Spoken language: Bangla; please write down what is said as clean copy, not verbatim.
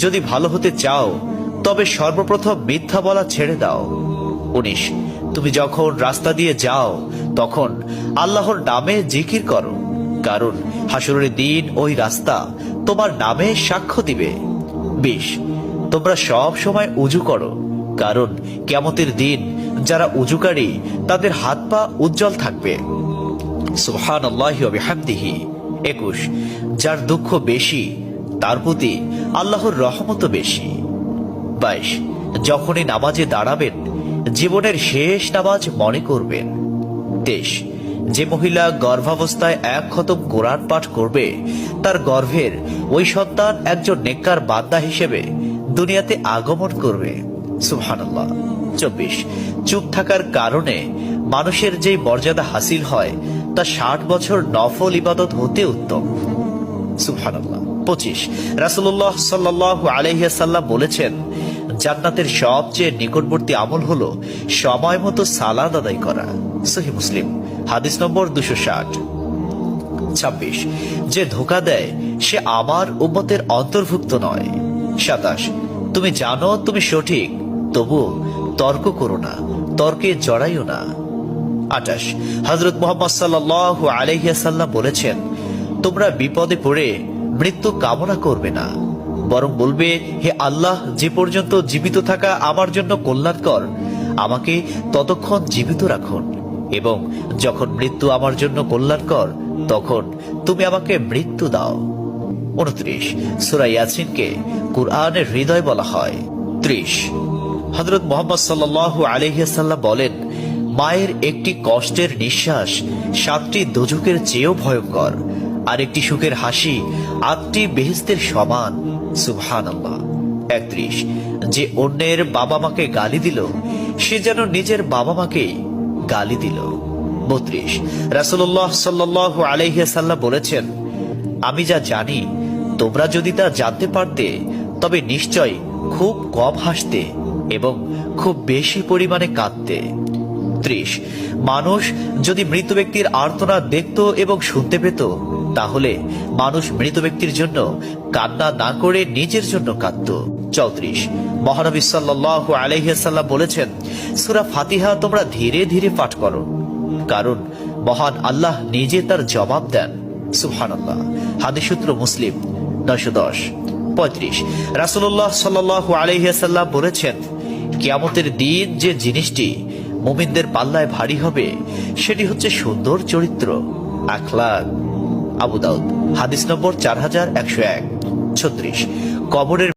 যদি ভালো হতে চাও তবে সর্বপ্রথম মিথ্যা বলা ছেড়ে দাও। 19 তুমি যখন রাস্তা দিয়ে যাও তখন আল্লাহর নামে জিকির করো, কারণ হাসরের দিন ওই রাস্তা তোমার নামে সাক্ষ্য দিবে। 20 তোমরা সব সময় উজু করো, কারণ কিয়ামতের দিন যারা উজুকারী তাদের হাত পা উজ্জ্বল থাকবে। সুবহানাল্লাহি ওয়া বিহামদিহি। 21 যার দুঃখ বেশি তার প্রতি আল্লাহর রহমতও বেশি। 22 যখনই নামাজে দাঁড়াবেন জীবনের শেষ নামাজ মনে করবেন। 23 যে মহিলা গর্ভাবস্থায় 1 খতম কোরআন পাঠ করবে তার গর্ভের ওই সন্তান একজন নেককার বান্দা হিসেবে দুনিয়াতে আগমন করবে। সুবহানাল্লাহ। 24 চুপ থাকার কারণে মানুষের যে মর্যাদা হাসিল হয় তা 60 বছর নফল ইবাদত হতে উত্তম। সুবহানাল্লাহ। 25 রাসূলুল্লাহ সাল্লাল্লাহু আলাইহি ওয়াসাল্লাম বলেছেন, জান্নাতের সবচেয়ে নিকটবর্তী আমল হলো সময় মতো সালাত আদায় করা। সহিহ মুসলিম হাদিস নম্বর 260। 26 যে ধোঁকা দেয় সে আমার উম্মতের অন্তর্ভুক্ত নয়। 27 তুমি জানো তুমি সঠিক, তবু তর্ক করো না, তর্কে জড়াইও না। 28 হযরত মুহাম্মদ সাল্লাল্লাহু আলাইহি ওয়াসাল্লাম বলেছেন, তোমরা বিপদে পড়ে মৃত্যু কামনা করবে না, বরং বলবে, হে আল্লাহ, যে পর্যন্ত জীবিত থাকা আমার জন্য কল্যাণকর আমাকে ততক্ষণ জীবিত রাখুন, এবং যখন মৃত্যু আমার জন্য কল্যাণকর তখন তুমি আমাকে মৃত্যু দাও। 29 সূরা ইয়াসিনকে কুরআনের হৃদয় বলা হয়। 30 হযরত মুহাম্মদ সাল্লাল্লাহু আলাইহি ওয়াসাল্লাম বলেন, মায়ের একটি কষ্টের নিঃশ্বাস 7টি দোজখের চেয়েও ভয়ঙ্কর, আর একটি সুখের হাসি 8টি বেহেশতের সমান। সুবহানাল্লাহ। 31 যে অন্যের বাবা মাকে গালি দিল সে যেন নিজের বাবা মাকেই গালি দিল। 32 রাসূলুল্লাহ সাল্লাল্লাহু আলাইহি ওয়াসাল্লাম বলেছেন, আমি যা জানি তোমরা যদি তা জানতে পারতে তবে নিশ্চয় খুব কম হাসতে এবং খুব বেশি পরিমাণে কাঁদতে। 30 মানুষ যদি মৃত ব্যক্তির আর্তনাদ দেখত এবং শুনতে পেত তাহলে মানুষ মৃত ব্যক্তির জন্য কান্না না করে নিজের জন্য কাঁদত। 34 মহানবী সাল্লাল্লাহু আলাইহি ওয়াসাল্লাম বলেছেন, সূরা ফাতিহা তোমরা ধীরে ধীরে পাঠ করো, কারণ মহান আল্লাহ নিজে তার জবাব দেন। সুবহানাল্লাহ। হাদিস সূত্র মুসলিম 910। 35 রাসূলুল্লাহ সাল্লাল্লাহু আলাইহি ওয়াসাল্লাম বলেছেন, কিয়ামতের দিন যে জিনিসটি মুমিনদের পাল্লায় ভারী হবে সেটি হচ্ছে সুন্দর চরিত্র, আখলাক। আবু দাউদ হাদিস নম্বর 4101। 36 কবরের